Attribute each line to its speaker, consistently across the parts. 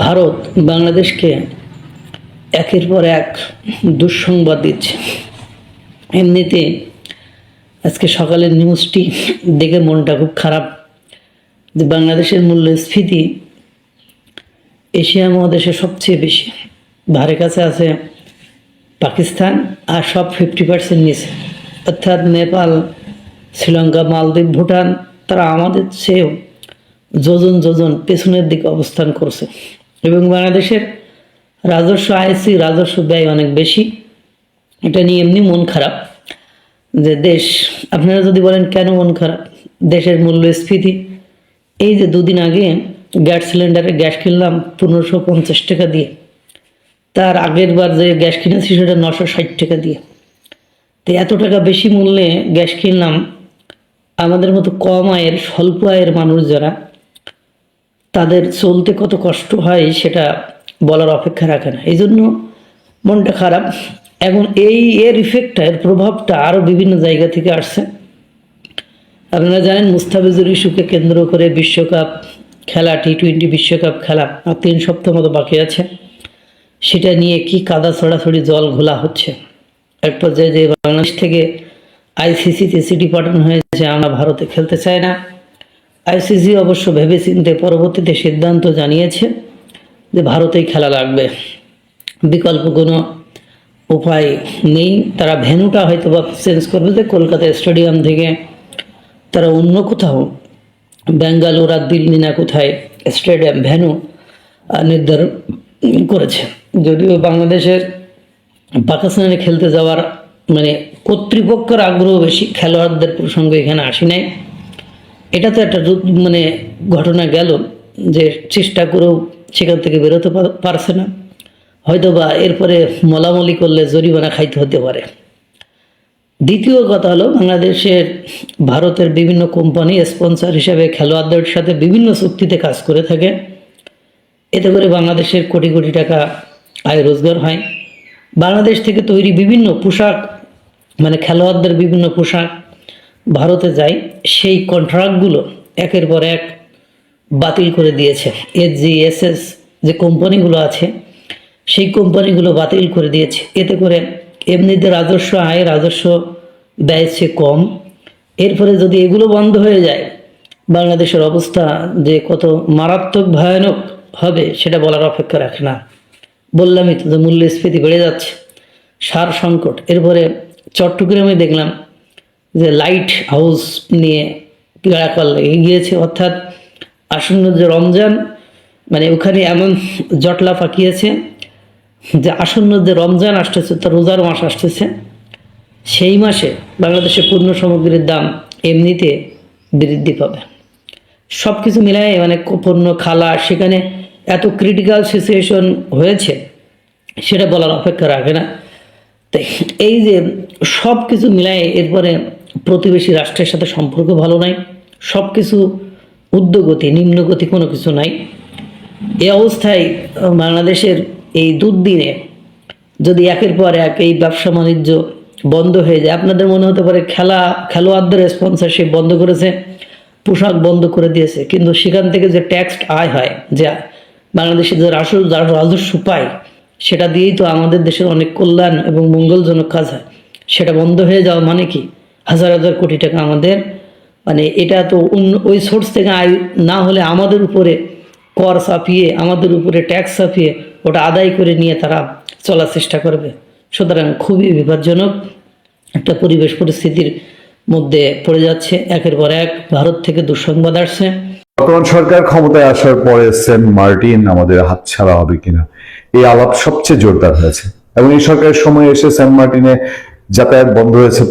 Speaker 1: ভারত বাংলাদেশকে একের পর এক দুঃসংবাদ দিচ্ছে। এমনিতে আজকে সকালের নিউজটি দেখে মনটা খুব খারাপ যে বাংলাদেশের মূল্যস্ফীতি এশিয়া মহাদেশে সবচেয়ে বেশি, ধারে কাছে আছে পাকিস্তান আর সব 50% নিচে, অর্থাৎ নেপাল, শ্রীলঙ্কা, মালদ্বীপ, ভুটান তারা আমাদের চেয়েও যোজন যোজন পেছনের দিকে অবস্থান করছে। এবং বাংলাদেশের রাজস্ব রাজস্ব ব্যয় অনেক বেশি। এটা নিয়ে এমনি মন খারাপ যে দেশ, আপনারা যদি বলেন কেন মন খারাপ, দেশের মূল্যস্ফীতি এই যে দুদিন আগে গ্যাস সিলিন্ডারে গ্যাস কিনলাম 1550 টাকা দিয়ে, তার আগের বার যে গ্যাস কিনেছি সেটা 960 টাকা দিয়ে। তো এত টাকা বেশি মূল্যে গ্যাস কিনলাম, আমাদের মতো কম আয়ের স্বল্প আয়ের মানুষ যারা, তাদের চলতে কত কষ্ট হয় সেটা বলার অপেক্ষা রাখে না। এই জন্য মনটা খারাপ। এখন এর ইফেক্টটা, এর প্রভাবটা আরও বিভিন্ন জায়গা থেকে আসছে। আপনারা জানেন মুস্তাফিজুর ইস্যুকে কেন্দ্র করে বিশ্বকাপ খেলা, T20 বিশ্বকাপ খেলা আর 3 সপ্তাহ মতো বাকি আছে, সেটা নিয়ে কি কাদা ছড়াছড়ি জল ঘোলা হচ্ছে। এক পর্যায়ে যে বাংলাদেশ থেকে ICC-তে চিঠি পাঠানো হয়েছে, আমরা ভারতে খেলতে চাই না। ICC অবশ্য ভেবেচিন্তে পরবর্তীতে সিদ্ধান্ত জানিয়েছে যে ভারতেই খেলা লাগবে, বিকল্প কোনো উপায় নেই। তারা ভেন্যুটা হয়তো বা চেঞ্জ করবে, যে কলকাতা স্টেডিয়াম থেকে তারা অন্য কোথাও বেঙ্গালুর আর দিল্লি না কোথায় স্টেডিয়াম ভেন্যু নির্ধারণ করেছে। যদিও বাংলাদেশের পাকিস্তানে খেলতে যাওয়ার কর্তৃপক্ষের আগ্রহ বেশি, খেলোয়াড়দের প্রসঙ্গ এখানে আসি নাই। এটা তো একটা ঘটনা গেল যে চেষ্টা করেও সেখান থেকে বেরোতে পারছে না, হয়তো বা এরপরে মলামলি করলে জরিমানা খাইতে হতে পারে। দ্বিতীয় কথা হলো, বাংলাদেশের ভারতের বিভিন্ন কোম্পানি স্পন্সর হিসেবে খেলোয়াড়দের সাথে বিভিন্ন চুক্তিতে কাজ করে থাকে। এতে করে বাংলাদেশের কোটি কোটি টাকা আয় রোজগার হয়। বাংলাদেশ থেকে তৈরি বিভিন্ন পোশাক, খেলোয়াড়দের বিভিন্ন পোশাক ভারতে যায়, সেই কন্ট্রাক্টগুলো একের পর এক বাতিল করে দিয়েছে। SGSS যে কোম্পানিগুলো আছে সেই কোম্পানিগুলো বাতিল করে দিয়েছে। এতে করে এমনিতে রাজস্ব ব্যয় চেয়ে কম। এরপরে যদি এগুলো বন্ধ হয়ে যায়, বাংলাদেশের অবস্থা যে কত মারাত্মক ভয়ানক হবে সেটা বলার অপেক্ষা রাখে না। বললামই তো যে মূল্যস্ফীতি বেড়ে যাচ্ছে, সার সংকট। এরপরে চট্টগ্রামে দেখলাম যে লাইট হাউস নিয়ে গাড়াকল লেগে গিয়েছে, অর্থাৎ আসন্ন যে রমজান, ওখানে এমন জটলা পাকিয়েছে যে আসন্ন যে রমজান আসতেছে, তার রোজার মাস আসতেছে, সেই মাসে বাংলাদেশে পণ্য সামগ্রীর দাম এমনিতে বৃদ্ধি পাবে। সব কিছু মিলায় পণ্য খালা, সেখানে এত ক্রিটিক্যাল সিচুয়েশন হয়েছে সেটা বলার অপেক্ষা রাখে না। তাই এই যে সব কিছু মিলায়, এরপরে প্রতিবেশী রাষ্ট্রের সাথে সম্পর্ক ভালো নাই, সব কিছু ঊর্ধ্বগতি নিম্নগতি কোনো কিছু নাই। এই অবস্থায় বাংলাদেশের এই দুর্দিনে যদি একের পর এক এই ব্যবসা বাণিজ্য বন্ধ হয়ে যায়, আপনাদের মনে হতে পারে খেলোয়াড়দের স্পন্সরশিপ বন্ধ করেছে, পোশাক বন্ধ করে দিয়েছে, কিন্তু সেখান থেকে যে ট্যাক্স আয় হয়, যে বাংলাদেশের যে রাজস্ব পায়, সেটা দিয়েই তো আমাদের দেশের অনেক কল্যাণ এবং মঙ্গলজনক কাজ হয়। সেটা বন্ধ হয়ে যাওয়া মানে কি, হাজার হাজার কোটি টাকা আমাদের এটা তো ওই সোর্স থেকে আয় না হলে আমাদের উপরে কর চাপিয়ে, আমাদের উপরে ট্যাক্স চাপিয়ে ওটা আদায় করে নিয়ে তারা চলার চেষ্টা করবে। সুতরাং খুবই বিপজ্জনক একটা পরিবেশ পরিস্থিতির মধ্যে পড়ে যাচ্ছে। একের পর এক ভারত থেকে দুঃসংবাদ আসছে।
Speaker 2: বর্তমান সরকার ক্ষমতায় আসার পরে সেন্ট মার্টিন আমাদের হাতছাড়া হবে কিনা এই আলাপ সবচেয়ে জোরদার হয়েছে, এবং এই সরকারের সময় এসে সেন্ট মার্টিনে যাতায়াত বন্ধ হয়েছে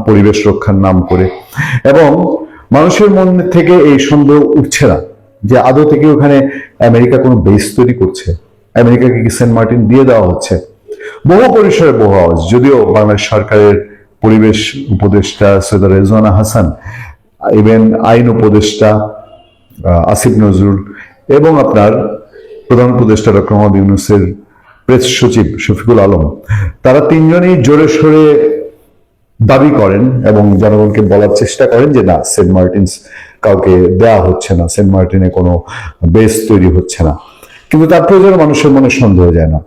Speaker 2: পরিবেশ রক্ষার নাম করে, এবং মানুষের মন থেকে এই সন্দেহ উঠছে না যে আদৌ থেকে ওখানে আমেরিকা কোনো বেস তৈরি করছে, আমেরিকাকে কি সেন্ট মার্টিন দিয়ে দেওয়া হচ্ছে। বহু পরিসরে বহু আওয়াজ, যদিও বাংলাদেশ সরকারের পরিবেশ উপদেষ্টা সৈয়দা রেজওয়ানা হাসান, ইভেন আইন উপদেষ্টা আসিফ নজরুল এবং আপনার প্রধান উপদেষ্টা ডক্টর মোহাম্মদ ইউনূসের প্রেস সচিব শফিকুল আলম, তারা তিনজনই জোরে সোরে দাবি করেন এবং জনগণকে বলার চেষ্টা করেন যে না, সেন্ট মার্টিনস কাউকে দেওয়া হচ্ছে না, সেন্ট মার্টিনে কোনো বেস তৈরি হচ্ছে না, কিন্তু তার প্রয়োজনে মানুষের মনে সন্দেহ যায় না।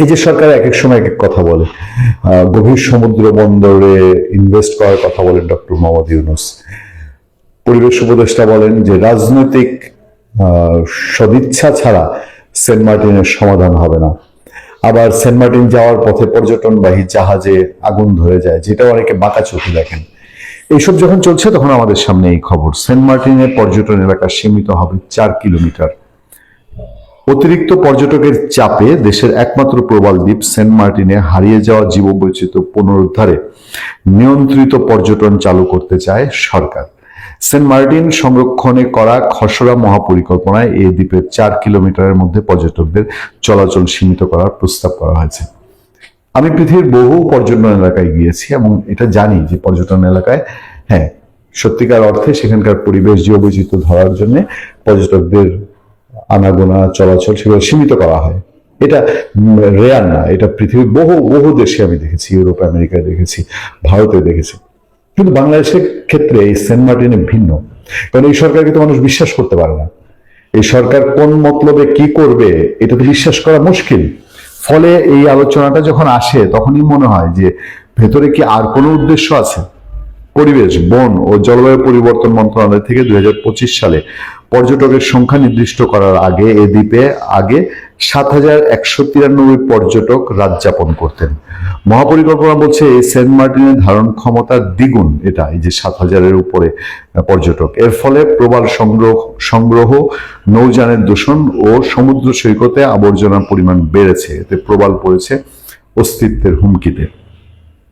Speaker 2: এই যে সরকার এক এক সময় এক এক কথা বলে, গভীর সমুদ্র বন্দরে ইনভেস্ট করার কথা বলেন ডক্টর মোহাম্মদ ইউনূস, পরিবেশ উপদেষ্টা বলেন যে রাজনৈতিক সদিচ্ছা ছাড়া সেন্ট মার্টিনের সমাধান হবে না। আবার সেন্ট মার্টিন যাওয়ার পথে পর্যটনবাহী জাহাজে আগুন ধরে যায়, যেটা অনেকে বাঁকা চোখে দেখেন। এইসব যখন চলছে তখন আমাদের সামনে এই খবর, সেন্ট মার্টিনের পর্যটন এলাকা সীমিত হবে 4 কিলোমিটার। অতিরিক্ত পর্যটকের চাপে দেশের একমাত্র প্রবাল দ্বীপ সেন্ট মার্টিনে হারিয়ে যাওয়া জীববৈচিত্র্য পুনরুদ্ধারে নিয়ন্ত্রিত পর্যটন চালু করতে চায় সরকার। সেন্ট মার্টিন সংরক্ষণে করা খসড়া মহাপরিকল্পনায় এই দ্বীপের 4 কিলোমিটারের মধ্যে পর্যটকদের চলাচল সীমিত করার প্রস্তাব করা হয়েছে। আমি পৃথিবীর বহু পর্যটন এলাকায় গিয়েছি এবং এটা জানি যে পর্যটন এলাকায়, হ্যাঁ, সত্যিকার অর্থে সেখানকার পরিবেশ জীববৈচিত্র্য ধরার জন্য পর্যটকদের আনাগোনা চলাচল সেগুলো সীমিত করা হয়। এটা রেয়ার না, এটা পৃথিবীর বহু বহু দেশে আমি দেখেছি, ইউরোপ আমেরিকায় দেখেছি, ভারতে দেখেছি। কিন্তু বাংলাদেশের ক্ষেত্রে এই সেন্ট মার্টিনে ভিন্ন, কারণ এই সরকারকে তো মানুষ বিশ্বাস করতে পারে না। এই সরকার কোন মতলবে কি করবে এটা তো বিশ্বাস করা মুশকিল। ফলে এই আলোচনাটা যখন আসে তখনই মনে হয় যে ভেতরে কি আর কোনো উদ্দেশ্য আছে। পরিবেশ, বন ও জলবায়ু পরিবর্তন মন্ত্রণালয় থেকে 2025 সালে পর্যটকের সংখ্যা নির্দিষ্ট করার আগে এ দ্বীপে আগে 7,193 পর্যটক রাত যাপন করতেন। মহাপরিকল্পনা বলছে এই সেন্ট মার্টিনের ধারণ ক্ষমতা দ্বিগুণ, এটা এই যে 7,000-এর উপরে পর্যটক। এর ফলে প্রবাল সংগ্রহ, নৌযানের দূষণ ও সমুদ্র সৈকতে আবর্জনার পরিমাণ বেড়েছে, এতে প্রবাল পড়েছে অস্তিত্বের হুমকিতে।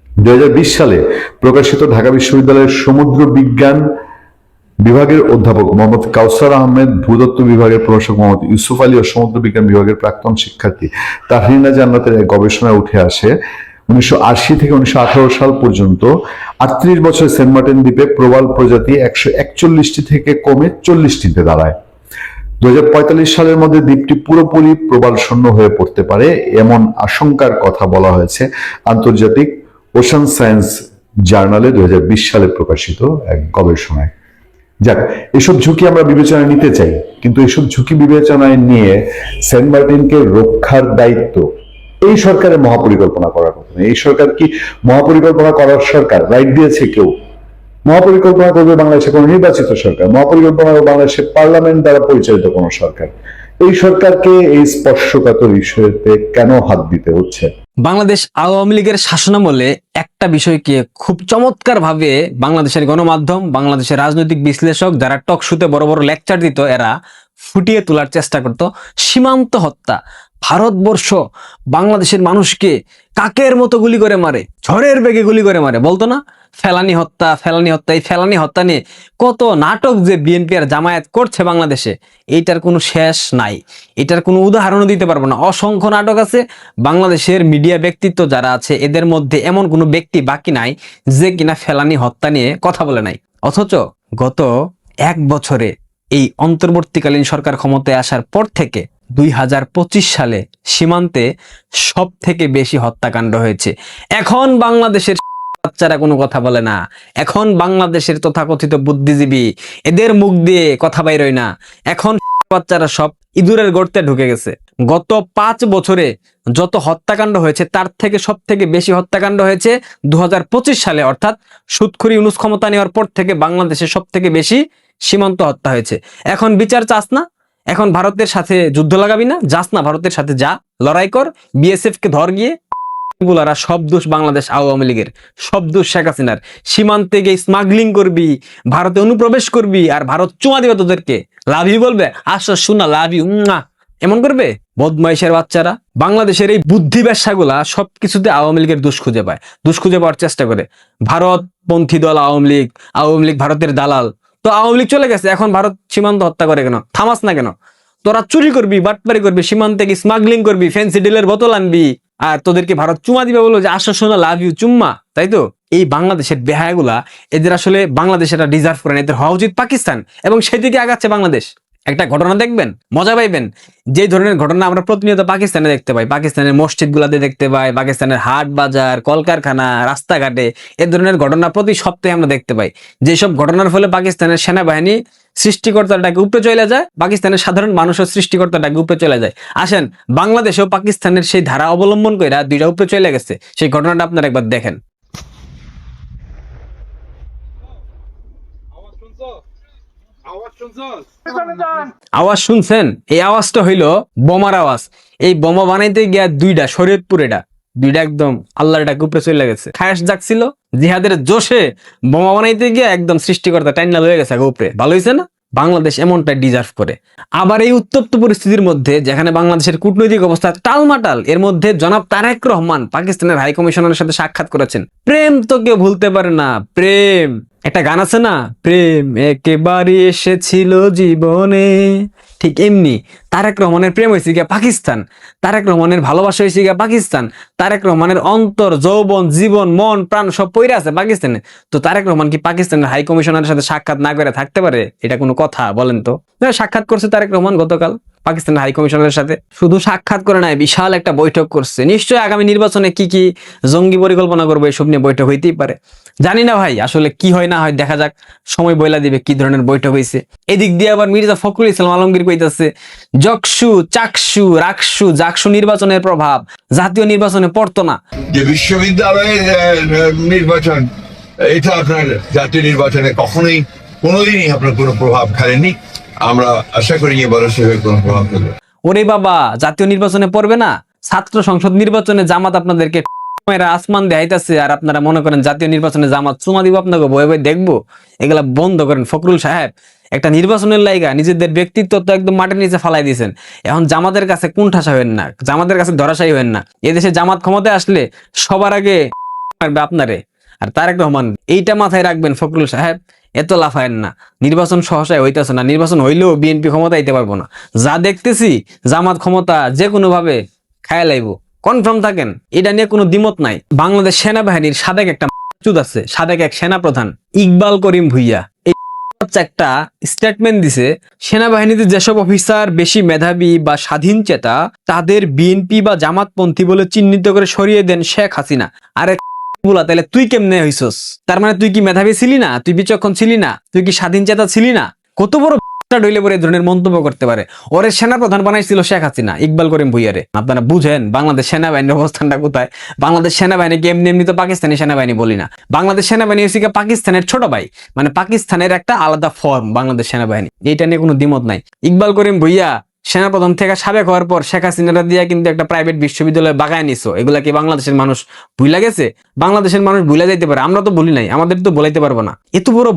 Speaker 2: 2020 সালে প্রকাশিত ঢাকা বিশ্ববিদ্যালয়ের সমুদ্র বিজ্ঞান বিভাগের অধ্যাপক মোহাম্মদ কাউসার আহমেদ, ভূতত্ত্ব বিভাগের প্রভাষক মোহাম্মদ ইউসুফ আলী ও সমুদ্র বিজ্ঞান বিভাগের প্রাক্তন শিক্ষার্থী তাহরিনা জান্নাতের এক গবেষণায় উঠে আসে 1980 থেকে 1918 সাল পর্যন্ত 38 বছর সেন্ট মার্টিন দ্বীপে প্রবাল প্রজাতি 141টি থেকে কমে 40টিতে দাঁড়ায়। 2045 সালের মধ্যে দ্বীপটি পুরোপুরি প্রবাল শূন্য হয়ে পড়তে পারে এমন আশঙ্কার কথা বলা হয়েছে আন্তর্জাতিক ওশান সায়েন্স জার্নালে 2020 সালে প্রকাশিত এক গবেষণায়। যাক, এসব ঝুঁকি আমরা বিবেচনায় নিতে চাই, কিন্তু এসব ঝুঁকি বিবেচনায় নিয়ে সেন্ট মার্টিনকে রক্ষার দায়িত্ব এই সরকারের মহাপরিকল্পনা করার কথা নয়। এই সরকার কি মহাপরিকল্পনা করার সরকার? রাইট দিয়েছে কেউ? মহাপরিকল্পনা করবে বাংলাদেশের কোন নির্বাচিত সরকার, মহাপরিকল্পনা বাংলাদেশের পার্লামেন্ট দ্বারা পরিচালিত কোন সরকার। এই সরকারকে এই স্পর্শকাতর ইস্যুতে কেন হাত দিতে হচ্ছে?
Speaker 3: বাংলাদেশ আওয়ামী লীগের শাসনামলে একটা বিষয়কে খুব চমৎকার ভাবে বাংলাদেশের গণমাধ্যম, বাংলাদেশের রাজনৈতিক বিশ্লেষক যারা টক শোতে বড় বড় লেকচার দিত, এরা ফুটিয়ে তোলার চেষ্টা করত। সীমান্ত হত্যা, ভারতবর্ষ বাংলাদেশের মানুষকে কাকের মতো গুলি করে মারে, ঝড়ের বেগে গুলি করে মারে, বলতো না? ফেলানি হত্যা, ফেলানি হত্যা। এই ফেলানি হত্যা নিয়ে কত নাটক যে বিএনপি আর জামায়াত করছে বাংলাদেশে, এইটার কোনো শেষ নাই। এটার কোনো উদাহরণও দিতে পারবো না। অসংখ্য নাটক আছে। বাংলাদেশের মিডিয়া ব্যক্তিত্ব যারা আছে এদের মধ্যে এমন কোনো ব্যক্তি বাকি নাই যে কিনা ফেলানি হত্যা নিয়ে কথা বলে নাই। অথচ গত 1 বছরে এই অন্তর্বর্তীকালীন সরকার ক্ষমতায় আসার পর থেকে 2025 সালে সীমান্তে সব থেকে বেশি হত্যাকাণ্ড হয়েছে। এখন বাংলাদেশের বাচ্চারা কোনো কথা বলে না। এখন বাংলাদেশের তথাকথিত বুদ্ধিজীবী এদের মুখ দিয়ে কথা বাইরই না। এখন বাচ্চারা সব ইঁদুরের গর্তে ঢুকে গেছে। গত 5 বছরে যত হত্যাকাণ্ড হয়েছে তার থেকে সব থেকে বেশি হত্যাকাণ্ড হয়েছে 2025 সালে, অর্থাৎ সুৎখুরি ইউনূস ক্ষমতা নেওয়ার পর থেকে বাংলাদেশে সব থেকে বেশি সীমান্ত হত্যা হয়েছে। এখন বিচার চাস না? এখন ভারতের সাথে যুদ্ধ লাগাবি না? যাস না, ভারতের সাথে যা, লড়াই কর, বিএসএফ কে ধর গিয়ে। এগুলারা সব দোষ বাংলাদেশ আওয়ামী লীগের, সব দোষ শেখ হাসিনার। সীমান্তে গিয়ে স্মাগলিং করবি, ভারতে অনুপ্রবেশ করবি, আর ভারত চুমা দিবে তোদেরকে, লাভ ইউ বলবে, আসো শোনা লাভ ইউ, এমন করবে বদমাইশের বাচ্চারা। বাংলাদেশের এই বুদ্ধি ব্যবসাগুলা সবকিছুতে আওয়ামী লীগের দোষ খুঁজে পায়, দোষ খুঁজে পাওয়ার চেষ্টা করে। ভারতপন্থী দল আওয়ামী লীগ ভারতের দালাল। তো আওয়ামী লীগ চলে গেছে, এখন ভারত সীমান্ত হত্যা করে কেন? থামাস না কেন? তোরা চুরি করবি, বাটপারি করবি, সীমান্তে গিয়ে স্মাগলিং করবি, ফ্যান্সি ডিলের বোতল আনবি, আর তোদেরকে ভারত চুমা দিবে, বলবো যে আসো শোনা লাভ ইউ চুম্মা, তাই তো? এই বাংলাদেশের বেহায়াগুলা, এদের আসলে বাংলাদেশ এটা ডিজার্ভ করে না, এদের হওয়া উচিত পাকিস্তান, এবং সেদিকে আগাচ্ছে বাংলাদেশ। একটা ঘটনা দেখবেন, মজা পাইবেন। যে ধরনের ঘটনা আমরা প্রতিনিয়ত পাকিস্তানে দেখতে পাই, পাকিস্তানের মসজিদ গুলাতে দেখতে পাই, পাকিস্তানের হাট বাজার, কলকারখানা, রাস্তাঘাটে এ ধরনের ঘটনা প্রতি সপ্তাহে আমরা দেখতে পাই। যেসব ঘটনার ফলে পাকিস্তানের সেনাবাহিনী সৃষ্টিকর্তাটাকে উপরে চলে যায়, পাকিস্তানের সাধারণ মানুষের সৃষ্টিকর্তাটাকে উপরে চলে যায়। আসেন বাংলাদেশেও পাকিস্তানের সেই ধারা অবলম্বন করে দুইটা উপরে চলে গেছে, সেই ঘটনাটা আপনারা একবার দেখেন। আওয়াজ শুনছেন? এই আওয়াজটা হইলো বোমার আওয়াজ। এই বোমা বানাইতে গিয়া দুইটা শরীয়তপুর, এটা দুইটা একদম আল্লাহর ডাকে উপরে চলে গেছে। খায়াস জাগছিল জিহাদের জোশে, বোমা বানাইতে গিয়া একদম সৃষ্টিকর্তা টাইনা লয়ে গেছে উপরে। ভালো হয়েছে না? বাংলাদেশ এমনটা ডিজার্ভ করে। আবার এই উত্তপ্ত পরিস্থিতির মধ্যে যেখানে বাংলাদেশের কূটনৈতিক অবস্থা টালমাটাল, এর মধ্যে জনাব তারেক রহমান পাকিস্তানের হাই কমিশনারের সাথে সাক্ষাৎ করেছেন। প্রেম তো কেউ ভুলতে পারে না। প্রেম, একটা গান আছে না, প্রেম একেবারে এসেছিল জীবনে, ঠিক এমনি তারেক রহমানের প্রেম হয়েছে গিয়া পাকিস্তান, তারেক রহমানের ভালোবাসা হয়েছে গিয়া পাকিস্তান, তারেক রহমানের অন্তর, যৌবন, জীবন, মন, প্রাণ সব পইরা আছে পাকিস্তানে। তো তারেক রহমান কি পাকিস্তানের হাই কমিশনারের সাথে সাক্ষাৎ না করে থাকতে পারে? এটা কোনো কথা বলেন তো? সাক্ষাৎ করছে তারেক রহমান গতকাল পাকিস্তানের হাই কমিশনারের সাথে। শুধু সাক্ষাৎ করে নাই, বিশাল একটা বৈঠক করছে। নিশ্চয়ই আগামী নির্বাচনে কি কি জঙ্গি পরিকল্পনা করবে এসব নিয়ে বৈঠক হইতেই পারে। জানি না ভাই, আসলে কি হয় না হয়, দেখা যাক, সময় বইলা দিবে কি ধরনের বৈঠক হয়েছে। এদিক দিয়ে আবার মির্জা ফখরুল ইসলাম আলমগীর কইতাছে জকসু, চাকসু, রাকসু, জাকসু নির্বাচনের প্রভাব জাতীয় নির্বাচনে পড়তো না।
Speaker 4: যে বিশ্ববিদ্যালয়ের নির্বাচন, এটা আপনার জাতীয় নির্বাচনে কখনোই কোনোদিনই আপনার কোনো প্রভাব ফেলেনি। আমরা আশা করি এবারও সেভাবে কোনো প্রভাব ফেলবে।
Speaker 3: ওরে বাবা, জাতীয় নির্বাচনে পড়বে না? ছাত্র সংসদ নির্বাচনে জামাত আপনাদেরকে আসমান দেখাইতেছে, আর আপনারা মনে করেন জাতীয় নির্বাচনে জামাত চুমা দিব আপনাকে, বয়ে বয়ে দেখবো? এগুলা বন্ধ করেন ফখরুল সাহেব। একটা নির্বাচনের লাইগা নিজেদের ব্যক্তিত্ব তো একদম মাটির নিচে ফালাই দিয়েছেন। এখন জামাতের কাছে কুণ্ঠাসা হবেন না, জামাতের কাছে ধরাশায়ী হবেন না। এদেশে জামাত ক্ষমতায় আসলে সবার আগে মারবে আপনারে আর তারেক রহমান। এইটা মাথায় রাখবেন ফখরুল সাহেব, এত লাফায়েন না। নির্বাচন সহসায় হইতেছে না, নির্বাচন হইলেও বিএনপি ক্ষমতা আইতে পারবো না। যা দেখতেছি জামাত ক্ষমতা যে কোনো ভাবে খায়া লাইব, কনফার্ম থাকেন, এটা নিয়ে কোনো দ্বিমত নাই। বাংলাদেশ সেনাবাহিনীর সাবেক একটা চুদ আছে, সাবেক এক সেনাপ্রধান ইকবাল করিম ভুইয়া, এই একটা স্টেটমেন্ট দিছে, সেনাবাহিনীতে যেসব অফিসার বেশি মেধাবী বা স্বাধীন চেতা তাদের বিএনপি বা জামাতপন্থী বলে চিহ্নিত করে সরিয়ে দেন শেখ হাসিনা। আরে বলা, তাহলে তুই কেমনে হইছস? তার মানে তুই কি মেধাবী ছিলি না? তুই বিচক্ষণ ছিলি না? তুই কি স্বাধীন চেতা ছিলি না? কত বড় ডইলে পরে এই ধরনের মন্তব্য করতে পারে? ওরে সেনাপ্রধান বানাইছিল শেখ হাসিনা, ইকবাল করিম ভুইয়ারে। আপনারা বুঝেন বাংলাদেশ সেনাবাহিনীর অবস্থানটা কোথায়? বাংলাদেশ সেনাবাহিনীকে এমনি এমনি তো পাকিস্তানি সেনাবাহিনী বলি না। বাংলাদেশ সেনাবাহিনী হচ্ছে পাকিস্তানের ছোট ভাই, মানে পাকিস্তানের একটা আলাদা ফর্ম বাংলাদেশ সেনাবাহিনী। এইটা নিয়ে কোনো দ্বিমত নাই। ইকবাল করিম ভুইয়া সেনাপ্রধান থেকে সাবেক হওয়ার পর শেখ হাসিনারা দিয়া কিন্তু একটা প্রাইভেট বিশ্ববিদ্যালয় বাগায় নিছো। এগুলা কি বাংলাদেশের মানুষ ভুলা গেছে? বাংলাদেশের মানুষ ভুলে যাইতে পারে, আমরা তো বলি নাই, আমাদের তো বলাইতে পারবো না। এত বড়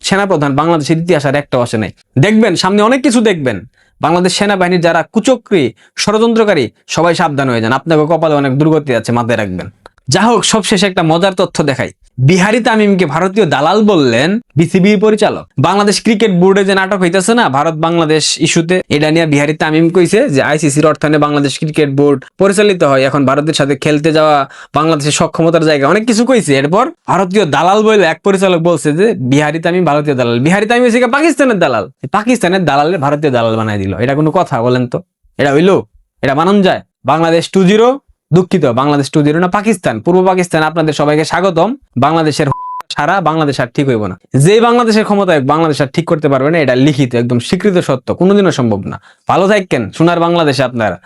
Speaker 3: সেনাপ্রধান বাংলাদেশের ইতিহাসের একটা আসে নাই। দেখবেন সামনে অনেক কিছু দেখবেন। বাংলাদেশ সেনাবাহিনীর যারা কুচক্রী, ষড়যন্ত্রকারী, সবাই সাবধান হয়ে যান, আপনাকে কপালে অনেক দুর্গতি আছে, মাথায় রাখবেন। যা হোক, সবশেষে একটা মজার তথ্য দেখাই। বিহারি তামিমকে ভারতীয় দালাল বললেন বিসিবির পরিচালক। বাংলাদেশ ক্রিকেট বোর্ডে যে নাটক হইতেছে না ভারত বাংলাদেশ ইস্যুতে, এটা নিয়ে বিহারি তামিম কইছে যে আইসিসির অর্থায়নে বাংলাদেশ ক্রিকেট বোর্ড পরিচালিত হয়, এখন ভারতের সাথে খেলতে যাওয়া বাংলাদেশের সক্ষমতার জায়গা, অনেক কিছু কইছে। এরপর ভারতীয় দালাল বলে এক পরিচালক বলছে যে বিহারি তামিম ভারতীয় দালাল। বিহারি তামিম হচ্ছে পাকিস্তানের দালাল, পাকিস্তানের দালালের ভারতীয় দালাল বানাই দিল। এটা কোনো কথা বলেন তো? এটা হইলো? এটা মানন যায়? বাংলাদেশ 2-0, দুঃখিত, বাংলাদেশ 2-0 না, পাকিস্তান, পূর্ব পাকিস্তান, আপনাদের সবাইকে স্বাগতম। বাংলাদেশের সারা বাংলাদেশ আর ঠিক হইব না। যে বাংলাদেশের ক্ষমতায় বাংলাদেশ আর ঠিক করতে পারবে না, এটা লিখিত একদম স্বীকৃত সত্য, কোনোদিনও সম্ভব না। ভালো থাকেন সোনার বাংলাদেশে আপনারা।